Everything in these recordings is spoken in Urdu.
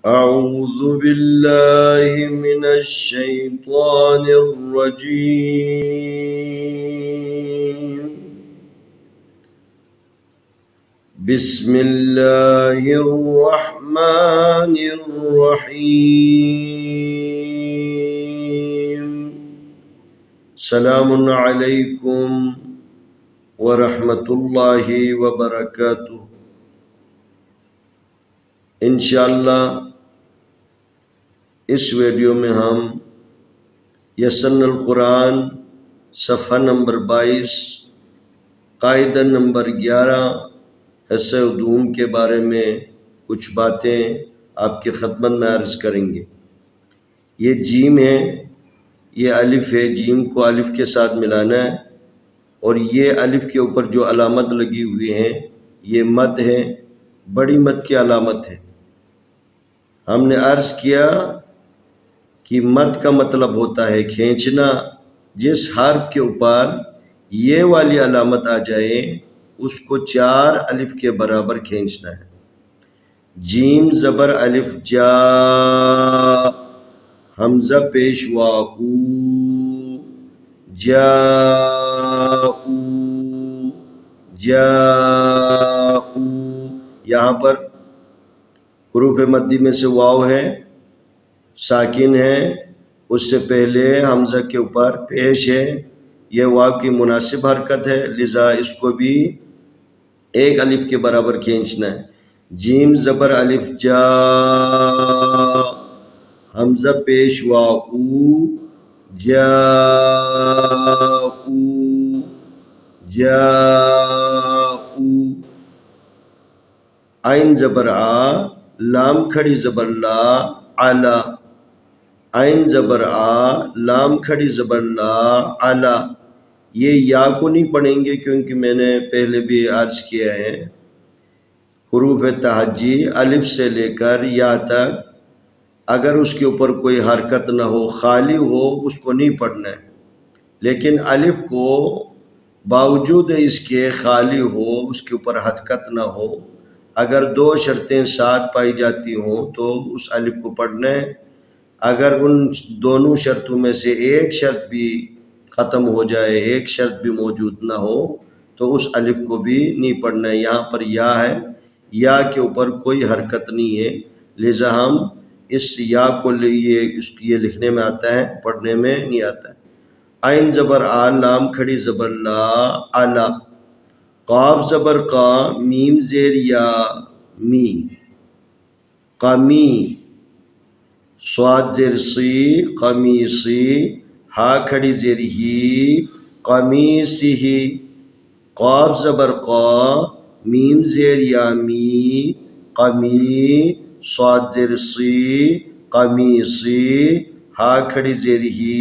أعوذ بالله من الشيطان الرجيم. بسم الله الرحمن الرحيم. سلام عليكم ورحمة الله وبركاته. انشاءاللہ اس ویڈیو میں ہم یسن القرآن صفحہ نمبر 22 قاعدہ نمبر 11 حصہ دوم کے بارے میں کچھ باتیں آپ کی خدمت میں عرض کریں گے۔ یہ جیم ہے، یہ الف ہے، جیم کو الف کے ساتھ ملانا ہے، اور یہ الف کے اوپر جو علامت لگی ہوئی ہیں یہ مد ہے، بڑی مد کی علامت ہے۔ ہم نے عرض کیا کہ مد کا مطلب ہوتا ہے کھینچنا، جس حرف کے اوپر یہ والی علامت آ جائے اس کو 4 الف کے برابر کھینچنا ہے۔ جیم زبر الف جا، حمزہ پیش واؤ، جاؤ جاؤ۔ یہاں پر حروف مدی میں سے واو ہے، ساکن ہے، اس سے پہلے حمزہ کے اوپر پیش ہے، یہ واو کی مناسب حرکت ہے، لذا اس کو بھی 1 الف کے برابر کھینچنا ہے۔ جیم زبر الف جا، حمزہ پیش واؤ، جاؤ جاؤ۔ عین زبر آ، لام کھڑی زبر لا، علا۔ عین زبر آ، لام کھڑی زبر لا، علا۔ یہ یا کو نہیں پڑھیں گے کیونکہ میں نے پہلے بھی عرض کیا ہے، حروف تہجی الف سے لے کر یا تک اگر اس کے اوپر کوئی حرکت نہ ہو، خالی ہو، اس کو نہیں پڑھنا ہے، لیکن الف کو باوجود اس کے خالی ہو، اس کے اوپر حرکت نہ ہو، اگر 2 شرطیں ساتھ پائی جاتی ہوں تو اس الف کو پڑھنا ہے۔ اگر ان دونوں شرطوں میں سے ایک شرط بھی ختم ہو جائے، ایک شرط بھی موجود نہ ہو تو اس الف کو بھی نہیں پڑھنا ہے۔ یہاں پر یا ہے، یا کے اوپر کوئی حرکت نہیں ہے، لہذا ہم اس یا کو یہ لکھنے میں آتا ہے، پڑھنے میں نہیں آتا ہے۔ عین زبر آ، لام کھڑی زبر لا، علا۔ قاف زبر قا، میم زیر یا، می، قمی۔ صاد زیر سی، قمیصی۔ ہا کھڑی زیر ہی، قمیصی۔ قاف زبر قا، میم زیر یا می، قمی۔ صاد زیر سی، قمیصی۔ ہا کھڑی زیر ہی،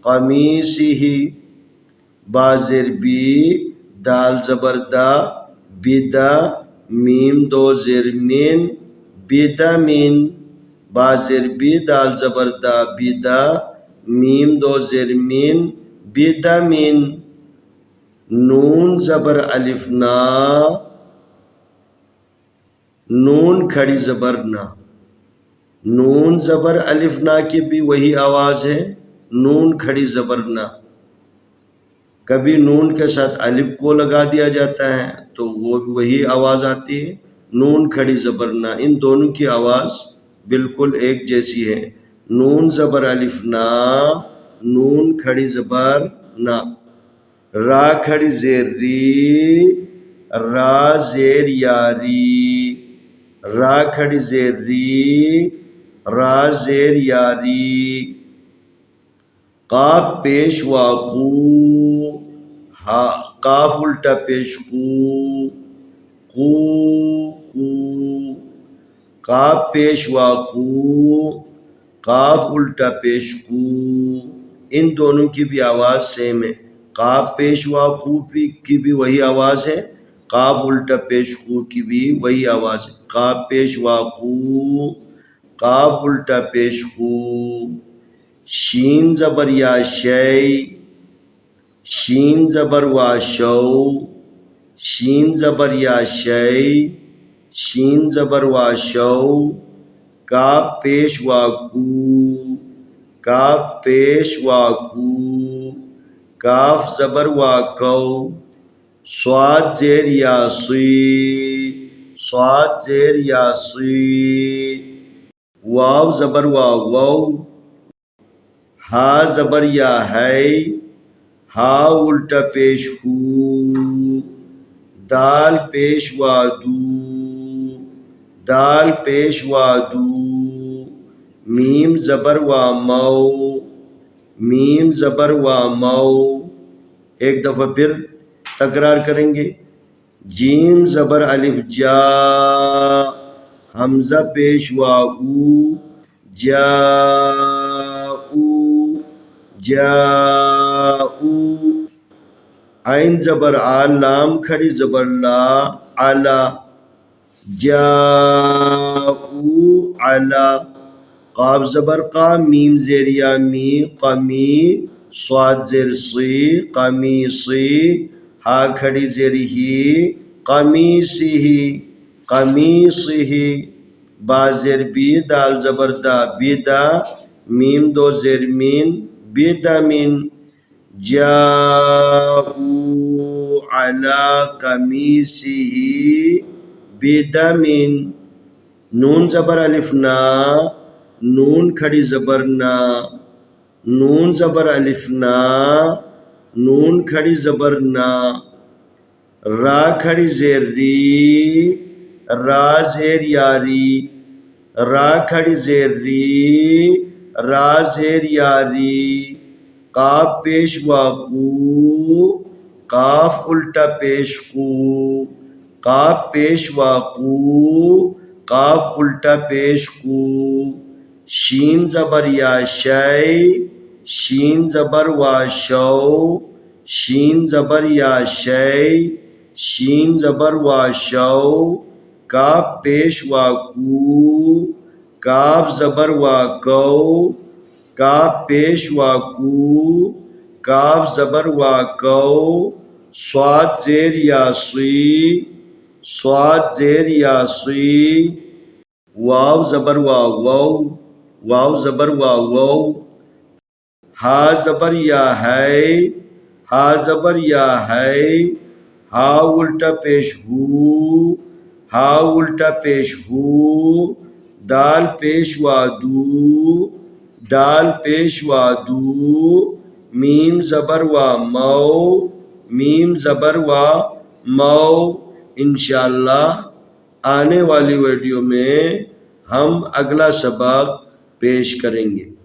قمیصی۔ با زیر بی، دال زبر دا، بدا۔ میم 2 زیر من، بدمن۔ با زیر بی، دال زبر دا، بدا۔ میم 2 زیر من، بدمن۔ نون زبر الف نا، نون کھڑی زبر نا۔ نون زبر الف نا کی بھی وہی آواز ہے، نون کھڑی زبر نا۔ کبھی نون کے ساتھ الف کو لگا دیا جاتا ہے تو وہ وہی آواز آتی ہے، نون کھڑی زبر نا۔ ان دونوں کی آواز بالکل ایک جیسی ہے۔ نون زبر الف نا، نون کھڑی زبر نا۔ را کھڑی زیر ری، را زیر یاری۔ را کھڑی زیر ری، را زیر یاری۔ قاف پیش واقو، قاف الٹا پیش قو، قو قو۔ قاف پیش واقو، قاف الٹا پیش قو۔ ان دونوں کی بھی آواز سیم ہے، قاف پیش واقو کی بھی وہی آواز ہے، قاف الٹا پیش قو کی بھی وہی آواز ہے۔ قاف پیش واقو، قاف الٹا پیش قو۔ شین زبر یا شی، شین زبر وا شو، شین زبر یا شی، شین زبر وا شو۔ کاف پیش وا کو، کاف پیش وا کو، کاف زبر وا کو، صاد زیر یا سی، صاد زیر یا سی، واو زبر وا وو، ہا زبر یا ہے، ہا الٹا پیش ہو، دال پیش وا دو، دال پیش وا دو، میم زبر وا مو، میم زبر وا مو، ایک دفعہ پھر تکرار کریں گے، جیم زبر الف جا، حمزہ پیش وا او، جا او، جا او، عین زبر آ، لام کھڑی زبر لا، علا، جاؤ علا، قاف زبر قا، میم زیر یا می، قمی، صاد زیر سی، قمیصی، ہا کھڑی زیر ہی، قمیصی، قمیصی، با زیر بی، دال زبر دا، بیدا، میم دو زیر مین، بیدمین، جاؤ علی قمیصہ بدمین، نون زبر الف نا، نون کھڑی زبر نا، نون زبر الف نا، نون کھڑی زبر نا، را کھڑی زیر ری، را زیر یاری، را کھڑی زیر ری، را زیر یاری، قاف پیش وا کو، قاف الٹا پیش کو، قاف پیش وا کو، قاف الٹا پیش کو، شین زبر یا شے، شین زبر وا شو، شین زبر یا شے، شین زبر وا شو، کاف پیش وا کو، کاف زبر وا کو، کاف پیش وا کو، کاف زبر وا کو، صاد زیر یا سی، صاد زیر یا سی، واو زبر وا وو، واو زبر وا وو، ہا زبر یا ہے، ہا زبر یا ہے، ہا الٹا پیش ہو، ہا الٹا پیش ہو، دال پیش وا دو، دال پیش وا دو، میم زبر وا مو، میم زبر وا مو۔ انشاءاللہ آنے والی ویڈیو میں ہم اگلا سبق پیش کریں گے۔